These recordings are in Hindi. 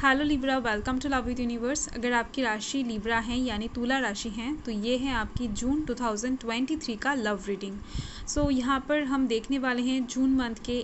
Hello Libra, welcome to love with universe. अगर आपकी राशि लिब्रा है यानी तुला राशि है तो ये है आपकी जून 2023 का लव रीडिंग। सो यहाँ पर हम देखने वाले हैं जून मंथ के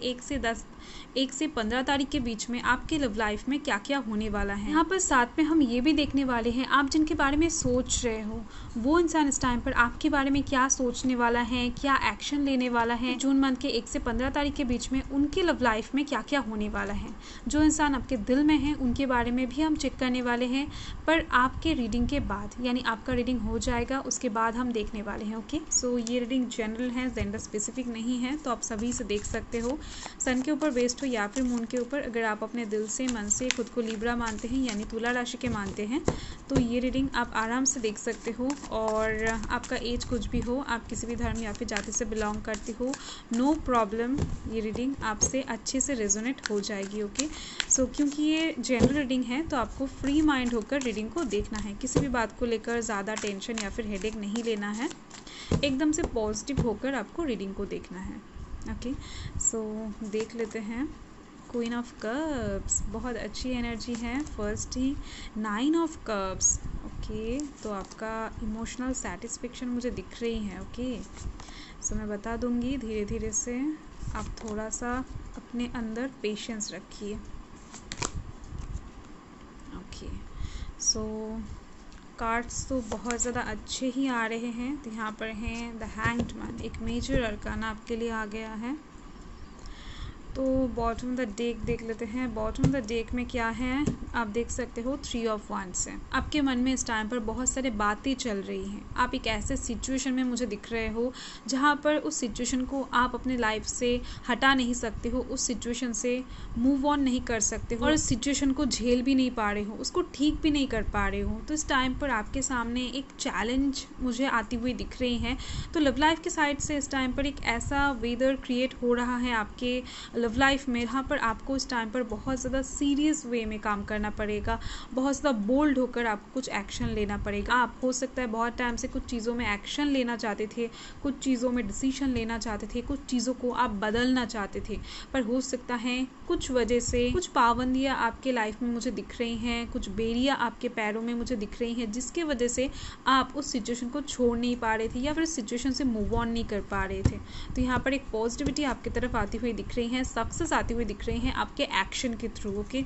1 से 15 तारीख के बीच में आपके लव लाइफ में क्या क्या होने वाला है। यहाँ पर साथ में हम ये भी देखने वाले हैं आप जिनके बारे में सोच रहे हो वो इंसान इस टाइम पर आपके बारे में क्या सोचने वाला है, क्या एक्शन लेने वाला है। जून मंथ के 1 से 15 तारीख के बीच में उनके लव लाइफ में क्या क्या होने वाला है। जो इंसान आपके दिल में है उनके बारे में भी हम चेक करने वाले हैं, पर आपके रीडिंग के बाद, यानी आपका रीडिंग हो जाएगा उसके बाद हम देखने वाले हैं। ओके, सो ये रीडिंग जनरल है, जेंडर स्पेसिफिक नहीं है, तो आप सभी से देख सकते हो। सन के ऊपर बेस्ड हो या फिर मून के ऊपर। अगर आप अपने दिल से, मन से खुद को लिब्रा मानते हैं यानी तुला राशि के मानते हैं तो ये रीडिंग आप आराम से देख सकते हो। और आपका एज कुछ भी हो, आप किसी भी धर्म या फिर जाति से बिलोंग करते हो, नो प्रॉब्लम, ये रीडिंग आपसे अच्छे से रेजोनेट हो जाएगी। ओके, सो क्योंकि ये जनरल रीडिंग है तो आपको फ्री माइंड होकर रीडिंग को देखना है। किसी भी बात को लेकर ज़्यादा टेंशन या फिर हेडेक नहीं लेना है, एकदम से पॉजिटिव होकर आपको रीडिंग को देखना है। ओके, सो देख लेते हैं। क्वीन ऑफ कप्स, बहुत अच्छी एनर्जी है। First he 9 of cups. Okay, तो आपका इमोशनल सेटिस्फेक्शन मुझे दिख रही है। ओके, सो मैं बता दूंगी धीरे धीरे से, आप थोड़ा सा अपने अंदर पेशेंस रखिए। ओके, सो कार्ड्स तो बहुत ज़्यादा अच्छे ही आ रहे हैं। तो यहाँ पर हैं द हैंग्ड मैन, एक मेजर अरकाना आपके लिए आ गया है। तो बॉटम द डेक देख लेते हैं। बॉटम द डेक में क्या है आप देख सकते हो, 3 ऑफ वांड्स है। आपके मन में इस टाइम पर बहुत सारे बातें चल रही हैं। आप एक ऐसे सिचुएशन में मुझे दिख रहे हो जहाँ पर उस सिचुएशन को आप अपने लाइफ से हटा नहीं सकते हो, उस सिचुएशन से मूव ऑन नहीं कर सकते हो और उस सिचुएशन को झेल भी नहीं पा रहे हो, उसको ठीक भी नहीं कर पा रहे हो। तो इस टाइम पर आपके सामने एक चैलेंज मुझे आती हुई दिख रही है। तो लव लाइफ की साइड से इस टाइम पर एक ऐसा वेदर क्रिएट हो रहा है आपके लव लाइफ में, यहाँ पर आपको इस टाइम पर बहुत ज़्यादा सीरियस वे में काम करना पड़ेगा, बहुत ज़्यादा बोल्ड होकर आपको कुछ एक्शन लेना पड़ेगा। आप हो सकता है बहुत टाइम से कुछ चीज़ों में एक्शन लेना चाहते थे, कुछ चीज़ों में डिसीजन लेना चाहते थे, कुछ चीज़ों को आप बदलना चाहते थे, पर हो सकता है कुछ वजह से कुछ पाबंदियाँ आपके लाइफ में मुझे दिख रही हैं, कुछ बेड़ियाँ आपके पैरों में मुझे दिख रही हैं, जिसके वजह से आप उस सिचुएशन को छोड़ नहीं पा रहे थे या फिर उस सिचुएशन से मूव ऑन नहीं कर पा रहे थे। तो यहाँ पर एक पॉजिटिविटी आपकी तरफ आती हुई दिख रही है, सक्सेस आती हुई दिख रही हैं आपके एक्शन के थ्रू। ओके,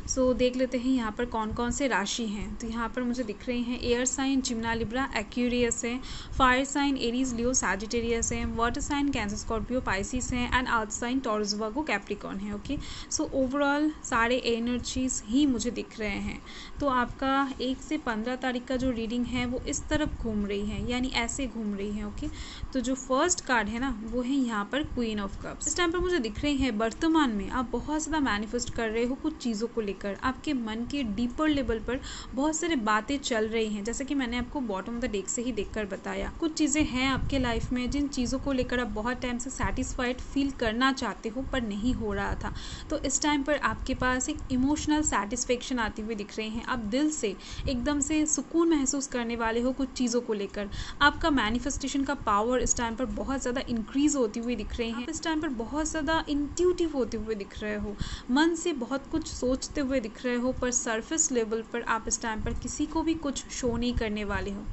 सो देख लेते हैं यहाँ पर कौन कौन से राशि हैं। तो यहाँ पर मुझे दिख रही हैं air sign Gemini Libra Aquarius है, fire sign Aries Leo Sagittarius है, water sign Cancer Scorpio Pisces है and earth sign Taurus Virgo Capricorn है। ओके, सो ओवरऑल सारे एनर्जीज ही मुझे दिख रहे हैं। तो आपका 1 से 15 तारीख का जो रीडिंग है वो इस तरफ घूम रही है, यानी ऐसे घूम रही है। ओके, तो जो फर्स्ट कार्ड है ना वो है यहाँ पर क्वीन ऑफ कप्स। इस टाइम पर मुझे दिख रही है वर्तमान में आप बहुत ज़्यादा मैनिफेस्ट कर रहे हो कुछ चीज़ों को लेकर, आपके मन के डीपर लेवल पर बहुत सारी बातें चल रही हैं, जैसे कि मैंने आपको बॉटम ऑफ द डेक से ही देखकर बताया। कुछ चीज़ें हैं आपके लाइफ में जिन चीज़ों को लेकर आप बहुत टाइम से सेटिस्फाइड फील करना चाहते हो पर नहीं हो रहा था। तो इस टाइम पर आपके पास एक इमोशनल सेटिस्फेक्शन आती हुई दिख रही है। आप दिल से एकदम से सुकून महसूस करने वाले हो कुछ चीज़ों को लेकर। आपका मैनिफेस्टेशन का पावर इस टाइम पर बहुत ज़्यादा इंक्रीज होती हुई दिख रही है। आप इस टाइम पर बहुत ज़्यादा इंट्यूटिव होते हुए दिख रहे हो, मन से बहुत कुछ सोचते हुए दिख रहे हो, पर सरफेस लेवल पर आप इस टाइम पर किसी को भी कुछ शो नहीं करने वाले हो।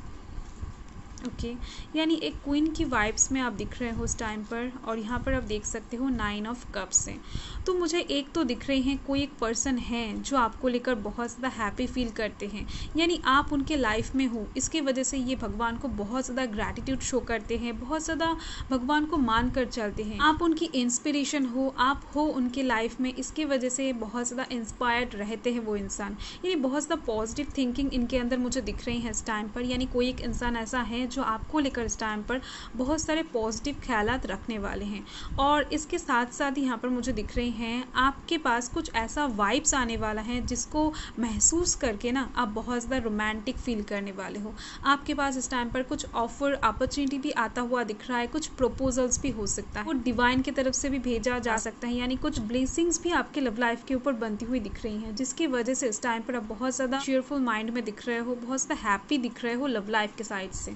ओके, यानी एक क्वीन की वाइब्स में आप दिख रहे हो इस टाइम पर। और यहाँ पर आप देख सकते हो 9 ऑफ कप्स हैं। तो मुझे एक तो दिख रही है कोई एक पर्सन है जो आपको लेकर बहुत ज़्यादा हैप्पी फील करते हैं, यानी आप उनके लाइफ में हो, इसकी वजह से ये भगवान को बहुत ज़्यादा ग्रैटिट्यूड शो करते हैं, बहुत ज़्यादा भगवान को मान कर चलते हैं। आप उनकी इंस्पिरेशन हो, आप हो उनके लाइफ में, इसकी वजह से बहुत ज़्यादा इंस्पायर्ड रहते हैं वो इंसान, यानी बहुत ज़्यादा पॉजिटिव थिंकिंग इनके अंदर मुझे दिख रही है इस टाइम पर। यानी कोई एक इंसान ऐसा है जो आपको लेकर इस टाइम पर बहुत सारे पॉजिटिव ख्यालात रखने वाले हैं। और इसके साथ साथ यहाँ पर मुझे दिख रही हैं आपके पास कुछ ऐसा वाइब्स आने वाला है जिसको महसूस करके ना आप बहुत ज़्यादा रोमांटिक फील करने वाले हो। आपके पास इस टाइम पर कुछ ऑफर अपॉर्चुनिटी भी आता हुआ दिख रहा है, कुछ प्रपोजल्स भी हो सकता है, वो डिवाइन की तरफ से भी भेजा जा सकता है, यानी कुछ ब्लेसिंग्स भी आपके लव लाइफ के ऊपर बनती हुई दिख रही हैं, जिसकी वजह से इस टाइम पर आप बहुत ज़्यादा चीयरफुल माइंड में दिख रहे हो, बहुत ज़्यादा हैप्पी दिख रहे हो लव लाइफ के साइड से।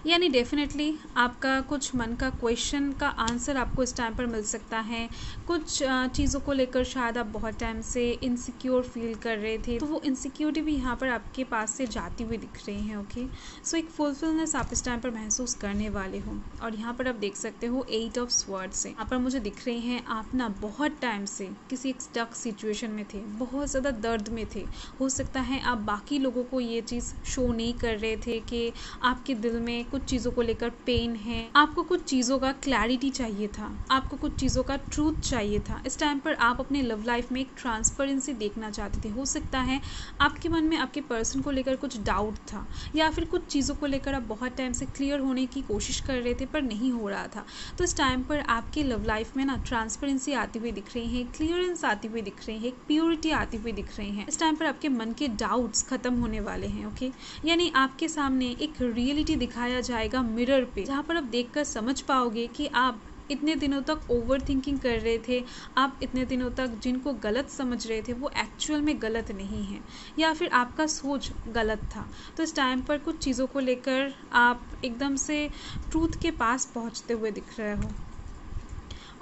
यानी डेफिनेटली आपका कुछ मन का क्वेश्चन का आंसर आपको इस टाइम पर मिल सकता है। कुछ चीज़ों को लेकर शायद आप बहुत टाइम से इनसिक्योर फील कर रहे थे, तो वो इनसिक्योरिटी भी यहाँ पर आपके पास से जाती हुई दिख रही है। ओके, सो एक फुलफिलनेस आप इस टाइम पर महसूस करने वाले हो। और यहाँ पर आप देख सकते हो 8 ऑफ स्वर्ड्स से यहाँ पर मुझे दिख रही हैं आप ना बहुत टाइम से किसी एक स्टक सिचुएशन में थे, बहुत ज़्यादा दर्द में थे। हो सकता है आप बाकी लोगों को ये चीज़ शो नहीं कर रहे थे कि आपके दिल में कुछ चीज़ों को लेकर पेन है, आपको कुछ चीज़ों का क्लैरिटी चाहिए था, आपको कुछ चीज़ों का ट्रूथ चाहिए था। इस टाइम पर आप अपने लव लाइफ में एक ट्रांसपेरेंसी देखना चाहते थे। हो सकता है आपके मन में आपके पर्सन को लेकर कुछ डाउट था, या फिर कुछ चीज़ों को लेकर आप बहुत टाइम से क्लियर होने की कोशिश कर रहे थे पर नहीं हो रहा था। तो इस टाइम पर आपके लव लाइफ में ना ट्रांसपेरेंसी आती हुई दिख रही है, क्लियरेंस आती हुई दिख रही है, एक प्योरिटी आती हुई दिख रही है। इस टाइम पर आपके मन के डाउट्स खत्म होने वाले हैं। ओके, यानी आपके सामने एक रियलिटी दिखाया जाएगा मिरर पे, जहाँ पर आप देखकर समझ पाओगे कि आप इतने दिनों तक ओवर थिंकिंग कर रहे थे, आप इतने दिनों तक जिनको गलत समझ रहे थे वो एक्चुअल में गलत नहीं है, या फिर आपका सोच गलत था। तो इस टाइम पर कुछ चीज़ों को लेकर आप एकदम से ट्रूथ के पास पहुंचते हुए दिख रहे हो।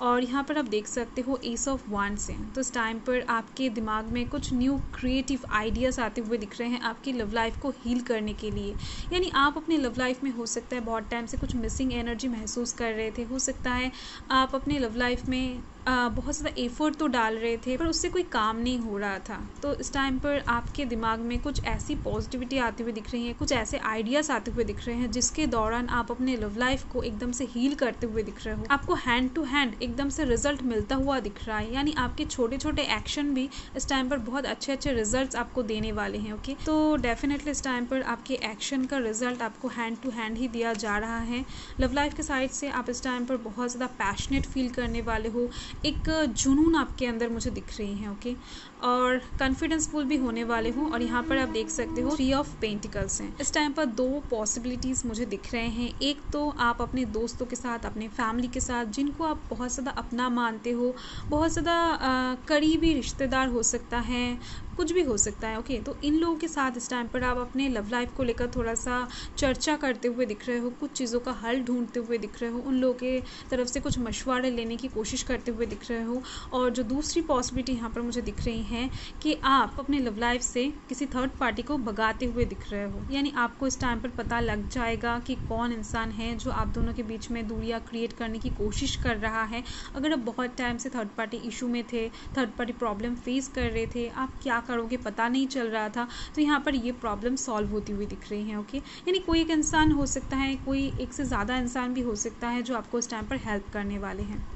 और यहाँ पर आप देख सकते हो एस ऑफ वांड्स से, तो इस टाइम पर आपके दिमाग में कुछ न्यू क्रिएटिव आइडियाज़ आते हुए दिख रहे हैं आपकी लव लाइफ को हील करने के लिए। यानी आप अपने लव लाइफ में हो सकता है बहुत टाइम से कुछ मिसिंग एनर्जी महसूस कर रहे थे। हो सकता है आप अपने लव लाइफ में बहुत ज़्यादा एफर्ट तो डाल रहे थे पर उससे कोई काम नहीं हो रहा था। तो इस टाइम पर आपके दिमाग में कुछ ऐसी पॉजिटिविटी आती हुई दिख रही है, कुछ ऐसे आइडियाज़ आते हुए दिख रहे हैं जिसके दौरान आप अपने लव लाइफ को एकदम से हील करते हुए दिख रहे हो। आपको हैंड टू हैंड एकदम से रिजल्ट मिलता हुआ दिख रहा है, यानी आपके छोटे छोटे एक्शन भी इस टाइम पर बहुत अच्छे अच्छे रिजल्ट्स आपको देने वाले हैं। ओके, तो डेफिनेटली इस टाइम पर आपके एक्शन का रिजल्ट आपको हैंड टू हैंड ही दिया जा रहा है। लव लाइफ के साइड से आप इस टाइम पर बहुत ज़्यादा पैशनेट फील करने वाले हो, एक जुनून आपके अंदर मुझे दिख रही है। ओके, और कॉन्फिडेंसफुल भी होने वाले हो। और यहाँ पर आप देख सकते हो 3 ऑफ पेंटिकल्स हैं। इस टाइम पर 2 पॉसिबिलिटीज़ मुझे दिख रहे हैं। एक तो आप अपने दोस्तों के साथ, अपने फैमिली के साथ, जिनको आप बहुत ज़्यादा अपना मानते हो, बहुत ज़्यादा करीबी रिश्तेदार हो सकता है, कुछ भी हो सकता है। ओके, तो इन लोगों के साथ इस टाइम पर आप अपने लव लाइफ को लेकर थोड़ा सा चर्चा करते हुए दिख रहे हो, कुछ चीज़ों का हल ढूंढते हुए दिख रहे हो, उन लोगों के तरफ से कुछ मशवरे लेने की कोशिश करते हुए दिख रहे हो। और जो दूसरी पॉसिबिलिटी यहाँ पर मुझे दिख रही है कि आप अपने लव लाइफ से किसी थर्ड पार्टी को भगाते हुए दिख रहे हो। यानी आपको इस टाइम पर पता लग जाएगा कि कौन इंसान है जो आप दोनों के बीच में दूरियां क्रिएट करने की कोशिश कर रहा है। अगर आप बहुत टाइम से थर्ड पार्टी इशू में थे, थर्ड पार्टी प्रॉब्लम फेस कर रहे थे, आप क्या करोगे पता नहीं चल रहा था, तो यहाँ पर ये प्रॉब्लम सॉल्व होती हुई दिख रही है। ओके, यानी कोई एक इंसान हो सकता है, कोई एक से ज़्यादा इंसान भी हो सकता है जो आपको इस टाइम पर हेल्प करने वाले हैं।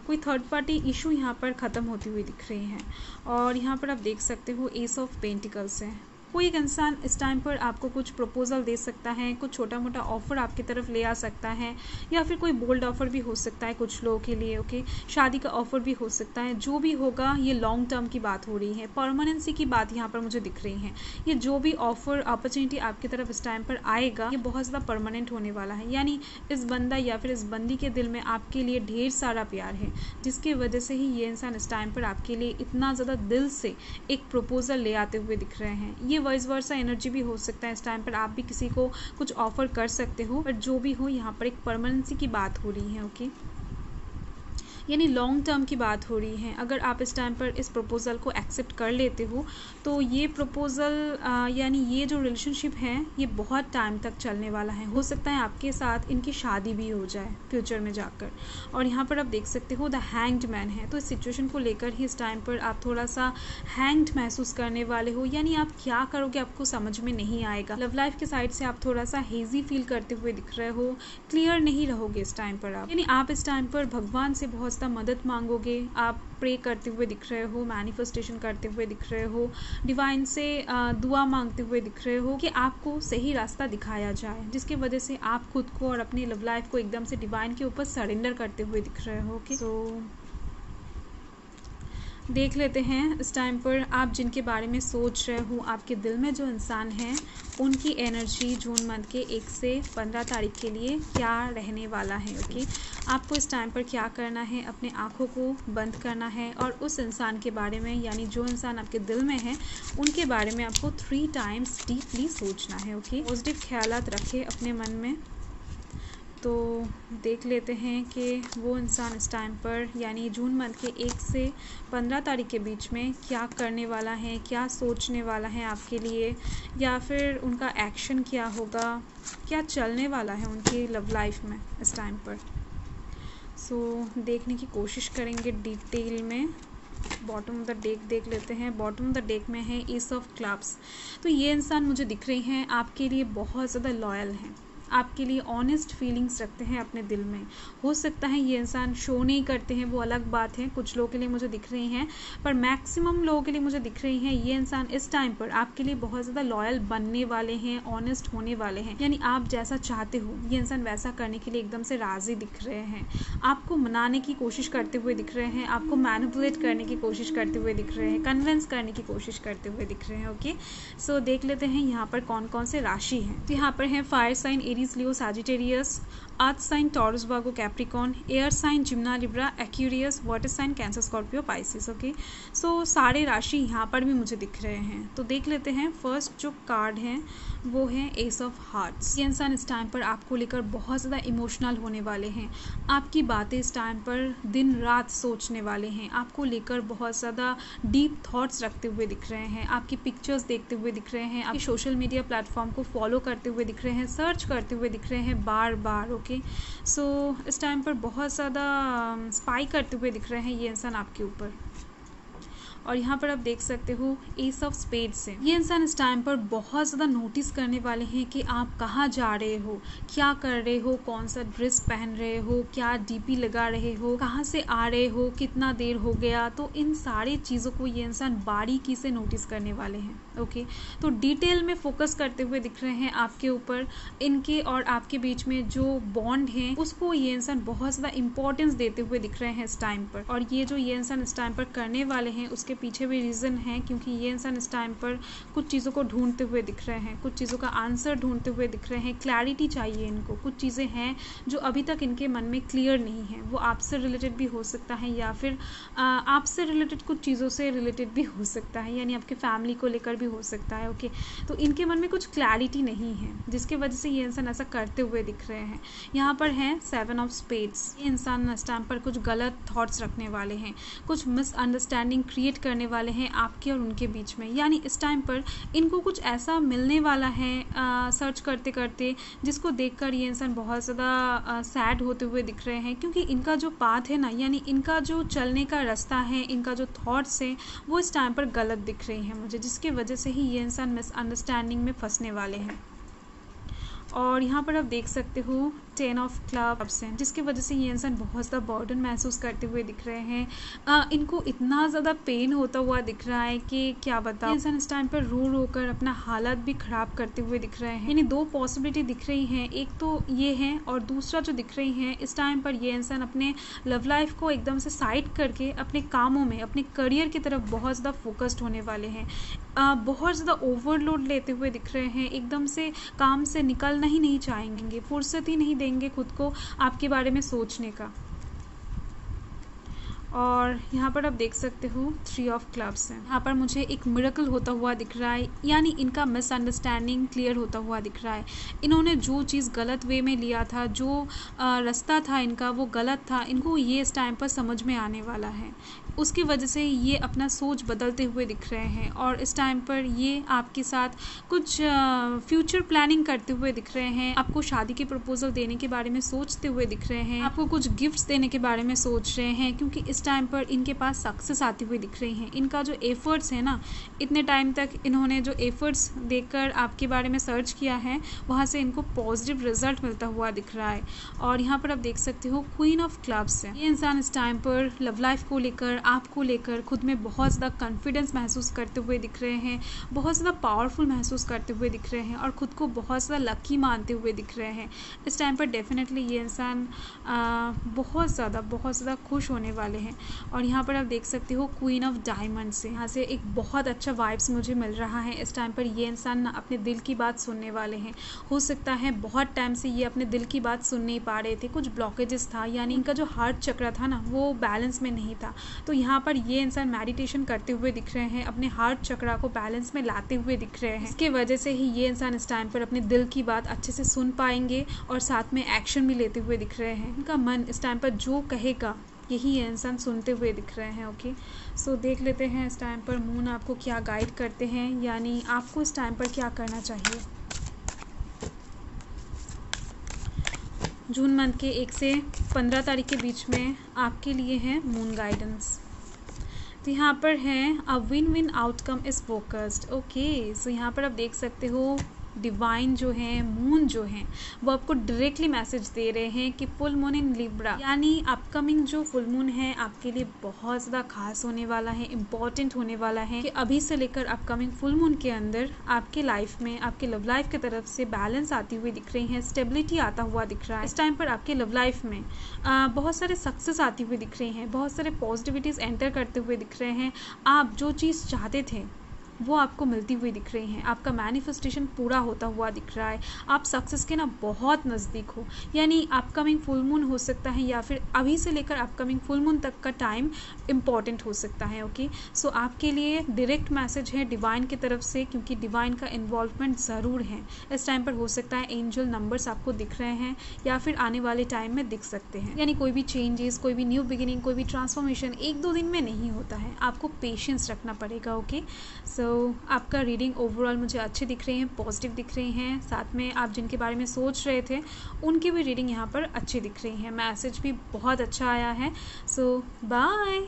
कोई थर्ड पार्टी इशू यहाँ पर ख़त्म होती हुई दिख रही है। और यहाँ पर आप देख सकते हो एस ऑफ पेंटिकल्स है। कोई एक इंसान इस टाइम पर आपको कुछ प्रपोजल दे सकता है, कुछ छोटा मोटा ऑफर आपकी तरफ ले आ सकता है, या फिर कोई बोल्ड ऑफर भी हो सकता है कुछ लोगों के लिए। ओके, शादी का ऑफर भी हो सकता है। जो भी होगा ये लॉन्ग टर्म की बात हो रही है, परमानेंसी की बात यहाँ पर मुझे दिख रही है। ये जो भी ऑफर अपॉर्चुनिटी आपकी तरफ इस टाइम पर आएगा ये बहुत ज़्यादा परमानेंट होने वाला है। यानी इस बंदा या फिर इस बंदी के दिल में आपके लिए ढेर सारा प्यार है, जिसकी वजह से ही ये इंसान इस टाइम पर आपके लिए इतना ज़्यादा दिल से एक प्रपोजल ले आते हुए दिख रहे हैं। ये वाइस वर्सा एनर्जी भी हो सकता है। इस टाइम पर आप भी किसी को कुछ ऑफर कर सकते हो, बट जो भी हो यहाँ पर एक परमानेंसी की बात हो रही है। ओके, यानी लॉन्ग टर्म की बात हो रही है। अगर आप इस टाइम पर इस प्रपोजल को एक्सेप्ट कर लेते हो तो ये प्रपोजल यानी ये जो रिलेशनशिप है ये बहुत टाइम तक चलने वाला है। हो सकता है आपके साथ इनकी शादी भी हो जाए फ्यूचर में जाकर। और यहाँ पर आप देख सकते हो द हैंग्ड मैन है, तो इस सिचुएशन को लेकर ही इस टाइम पर आप थोड़ा सा हैंग्ड महसूस करने वाले हो। यानी आप क्या करोगे आपको समझ में नहीं आएगा। लव लाइफ के साइड से आप थोड़ा सा हेजी फील करते हुए दिख रहे हो, क्लियर नहीं रहोगे इस टाइम पर आप। यानी आप इस टाइम पर भगवान से बहुत मदद मांगोगे, आप प्रे करते हुए दिख रहे हो, मैनिफेस्टेशन करते हुए दिख रहे हो, डिवाइन से दुआ मांगते हुए दिख रहे हो कि आपको सही रास्ता दिखाया जाए, जिसकी वजह से आप खुद को और अपनी लव लाइफ को एकदम से डिवाइन के ऊपर सरेंडर करते हुए दिख रहे हो। ओके, सो देख लेते हैं इस टाइम पर आप जिनके बारे में सोच रहे हो, आपके दिल में जो इंसान हैं, उनकी एनर्जी जून मंथ के 1 से 15 तारीख के लिए क्या रहने वाला है। ओके, आपको इस टाइम पर क्या करना है, अपने आँखों को बंद करना है और उस इंसान के बारे में, यानी जो इंसान आपके दिल में है, उनके बारे में आपको 3 टाइम्स डीपली सोचना है। ओके, पॉजिटिव ख्यालात रखें अपने मन में। तो देख लेते हैं कि वो इंसान इस टाइम पर, यानी जून मंथ के 1 से 15 तारीख के बीच में क्या करने वाला है, क्या सोचने वाला है आपके लिए, या फिर उनका एक्शन क्या होगा, क्या चलने वाला है उनकी लव लाइफ में इस टाइम पर। देखने की कोशिश करेंगे डिटेल में। बॉटम ऑफ द डेक देख लेते हैं। बॉटम ऑफ द डेक में है एस ऑफ क्लब्स। तो ये इंसान मुझे दिख रही हैं आपके लिए बहुत ज़्यादा लॉयल हैं, आपके लिए ऑनेस्ट फीलिंग्स रखते हैं अपने दिल में। हो सकता है ये इंसान शो नहीं करते हैं, वो अलग बात है, कुछ लोगों के लिए मुझे दिख रही हैं, पर मैक्सिमम लोगों के लिए मुझे दिख रही हैं ये इंसान इस टाइम पर आपके लिए बहुत ज़्यादा लॉयल बनने वाले हैं, ऑनेस्ट होने वाले हैं। यानी आप जैसा चाहते हो ये इंसान वैसा करने के लिए एकदम से राज़ी दिख रहे हैं, आपको मनाने की कोशिश करते हुए दिख रहे हैं, आपको मैनिपुलेट करने की कोशिश करते हुए दिख रहे हैं, कन्विंस करने की कोशिश करते हुए दिख रहे हैं। ओके, देख लेते हैं यहाँ पर कौन कौन से राशि हैं। तो यहाँ पर है fire sign Aries Leo Sagittarius, earth sign Taurus Virgo Capricorn, air sign Gemini Libra Aquarius, water sign Cancer Scorpio Pisces. Okay, सारे राशि यहाँ पर भी मुझे दिख रहे हैं। तो देख लेते हैं फर्स्ट जो कार्ड है वो है एस ऑफ हार्ट्स। ये इंसान इस टाइम पर आपको लेकर बहुत ज़्यादा इमोशनल होने वाले हैं, आपकी बातें इस टाइम पर दिन रात सोचने वाले हैं, आपको लेकर बहुत ज़्यादा डीप थॉट्स रखते हुए दिख रहे हैं, आपकी पिक्चर्स देखते हुए दिख रहे हैं, आपके सोशल मीडिया प्लेटफॉर्म को फॉलो करते हुए दिख रहे हैं, सर्च करते हुए दिख रहे हैं बार बार। ओके, इस टाइम पर बहुत ज़्यादा स्पाई करते हुए दिख रहे हैं ये इंसान आपके ऊपर। और यहाँ पर आप देख सकते हो एस ऑफ स्पेड्स से ये इंसान इस टाइम पर बहुत ज़्यादा नोटिस करने वाले हैं कि आप कहाँ जा रहे हो, क्या कर रहे हो, कौन सा ड्रेस पहन रहे हो, क्या डीपी लगा रहे हो, कहाँ से आ रहे हो, कितना देर हो गया। तो इन सारी चीज़ों को ये इंसान बारीकी से नोटिस करने वाले हैं। ओके, तो डिटेल में फोकस करते हुए दिख रहे हैं आपके ऊपर। इनके और आपके बीच में जो बॉन्ड है उसको ये इंसान बहुत ज़्यादा इंपॉर्टेंस देते हुए दिख रहे हैं इस टाइम पर। और ये जो ये इंसान इस टाइम पर करने वाले हैं उसके पीछे भी रीज़न है, क्योंकि ये इंसान इस टाइम पर कुछ चीज़ों को ढूंढते हुए दिख रहे हैं, कुछ चीज़ों का आंसर ढूंढते हुए दिख रहे हैं, क्लैरिटी चाहिए इनको। कुछ चीज़ें हैं जो अभी तक इनके मन में क्लियर नहीं है, वो आपसे रिलेटेड भी हो सकता है या फिर आपसे रिलेटेड कुछ चीज़ों से रिलेटेड भी हो सकता है, यानी आपके फैमिली को लेकर भी हो सकता है। ओके, तो इनके मन में कुछ क्लैरिटी नहीं है जिसकी वजह से ये इंसान ऐसा करते हुए दिख रहे हैं। यहाँ पर है 7 ऑफ स्पेड्स। ये इंसान इस टाइम पर कुछ गलत थॉट्स रखने वाले हैं, कुछ मिसअंडरस्टैंडिंग क्रिएट करने वाले हैं आपके और उनके बीच में। यानी इस टाइम पर इनको कुछ ऐसा मिलने वाला है सर्च करते करते, जिसको देखकर ये इंसान बहुत ज़्यादा सैड होते हुए दिख रहे हैं, क्योंकि इनका जो पाथ है ना, यानी इनका जो चलने का रास्ता है, इनका जो थॉट्स है वो इस टाइम पर गलत दिख रही हैं मुझे, जिसकी वजह से ही ये इंसान मिसअंडरस्टैंडिंग में फंसने वाले हैं। और यहाँ पर आप देख सकते हो 10 ऑफ क्लब्स हैं, जिसकी वजह से ये इंसान बहुत ज़्यादा बर्डन महसूस करते हुए दिख रहे हैं। इनको इतना ज़्यादा पेन होता हुआ दिख रहा है कि क्या बताओ। इंसान इस टाइम पर रो रो कर अपना हालत भी ख़राब करते हुए दिख रहे हैं। यानी 2 पॉसिबिलिटी दिख रही हैं, एक तो ये है और दूसरा जो दिख रही है इस टाइम पर ये इंसान अपने लव लाइफ को एकदम से साइड करके अपने कामों में, अपने करियर की तरफ बहुत ज़्यादा फोकस्ड होने वाले हैं। बहुत ज़्यादा ओवरलोड लेते हुए दिख रहे हैं, एकदम से काम से निकलना ही नहीं चाहेंगे, फुर्सत ही नहीं देंगे खुद को आपके बारे में सोचने का। और यहाँ पर आप देख सकते हो 3 ऑफ क्लब्स हैं। यहाँ पर मुझे एक मिरेकल होता हुआ दिख रहा है, यानी इनका मिसअंडरस्टैंडिंग क्लियर होता हुआ दिख रहा है। इन्होंने जो चीज़ गलत वे में लिया था, जो रास्ता था इनका वो गलत था, इनको ये इस टाइम पर समझ में आने वाला है। उसकी वजह से ये अपना सोच बदलते हुए दिख रहे हैं और इस टाइम पर ये आपके साथ कुछ फ्यूचर प्लानिंग करते हुए दिख रहे हैं, आपको शादी के प्रपोजल देने के बारे में सोचते हुए दिख रहे हैं, आपको कुछ गिफ्ट्स देने के बारे में सोच रहे हैं, क्योंकि इस टाइम पर इनके पास सक्सेस आती हुई दिख रही हैं। इनका जो एफर्ट्स है ना, इतने टाइम तक इन्होंने जो एफर्ट्स देकर आपके बारे में सर्च किया है, वहाँ से इनको पॉजिटिव रिजल्ट मिलता हुआ दिख रहा है। और यहाँ पर आप देख सकते हो क्वीन ऑफ क्लब्स है। ये इंसान इस टाइम पर लव लाइफ को लेकर, आपको लेकर खुद में बहुत ज़्यादा कॉन्फिडेंस महसूस करते हुए दिख रहे हैं, बहुत ज़्यादा पावरफुल महसूस करते हुए दिख रहे हैं और ख़ुद को बहुत ज़्यादा लकी मानते हुए दिख रहे हैं। इस टाइम पर डेफिनेटली ये इंसान बहुत ज़्यादा खुश होने वाले हैं। हैं। और यहाँ पर आप देख सकते हो क्वीन ऑफ डायमंड से, यहाँ से एक बहुत अच्छा वाइब्स मुझे मिल रहा है। इस टाइम पर ये इंसान ना अपने दिल की बात सुनने वाले हैं। हो सकता है बहुत टाइम से ये अपने दिल की बात सुन नहीं पा रहे थे, कुछ ब्लॉकेजेस था, यानी इनका जो हार्ट चक्र था ना वो बैलेंस में नहीं था। तो यहाँ पर ये इंसान मेडिटेशन करते हुए दिख रहे हैं, अपने हार्ट चक्र को बैलेंस में लाते हुए दिख रहे हैं। इसके वजह से ही ये इंसान इस टाइम पर अपने दिल की बात अच्छे से सुन पाएंगे और साथ में एक्शन भी लेते हुए दिख रहे हैं। इनका मन इस टाइम पर जो कहेगा यही ये इंसान सुनते हुए दिख रहे हैं। ओके, सो देख लेते हैं इस टाइम पर मून आपको क्या गाइड करते हैं, यानी आपको इस टाइम पर क्या करना चाहिए। जून मंथ के 1 से 15 तारीख के बीच में आपके लिए है मून गाइडेंस। तो यहाँ पर है a win win outcome is focused. Okay, so यहाँ पर आप देख सकते हो डिवाइन जो है, मून जो है, वो आपको डायरेक्टली मैसेज दे रहे हैं कि फुल मून इन लिब्रा, यानी अपकमिंग जो फुल मून है आपके लिए बहुत ज़्यादा खास होने वाला है, इम्पॉर्टेंट होने वाला है। कि अभी से लेकर अपकमिंग फुल मून के अंदर आपके लाइफ में, आपके लव लाइफ की तरफ से बैलेंस आती हुई दिख रही है, स्टेबिलिटी आता हुआ दिख रहा है। इस टाइम पर आपके लव लाइफ में बहुत सारे सक्सेस आती हुई दिख रही हैं, बहुत सारे पॉजिटिविटीज़ एंटर करते हुए दिख रहे हैं। आप जो चीज़ चाहते थे वो आपको मिलती हुई दिख रही हैं, आपका मैनिफेस्टेशन पूरा होता हुआ दिख रहा है, आप सक्सेस के ना बहुत नज़दीक हो। यानी अपकमिंग फुल मून हो सकता है या फिर अभी से लेकर अपकमिंग फुल मून तक का टाइम इम्पॉर्टेंट हो सकता है। ओके, सो आपके लिए डायरेक्ट मैसेज है डिवाइन की तरफ से, क्योंकि डिवाइन का इन्वॉल्वमेंट ज़रूर है इस टाइम पर। हो सकता है एंजल नंबर्स आपको दिख रहे हैं या फिर आने वाले टाइम में दिख सकते हैं। यानी कोई भी चेंजेस, कोई भी न्यू बिगिनिंग, कोई भी ट्रांसफॉर्मेशन 1-2 दिन में नहीं होता है, आपको पेशेंस रखना पड़ेगा। ओके, सो आपका रीडिंग ओवरऑल मुझे अच्छे दिख रहे हैं, पॉजिटिव दिख रहे हैं। साथ में आप जिनके बारे में सोच रहे थे उनकी भी रीडिंग यहाँ पर अच्छी दिख रही है, मैसेज भी बहुत अच्छा आया है। सो बाय।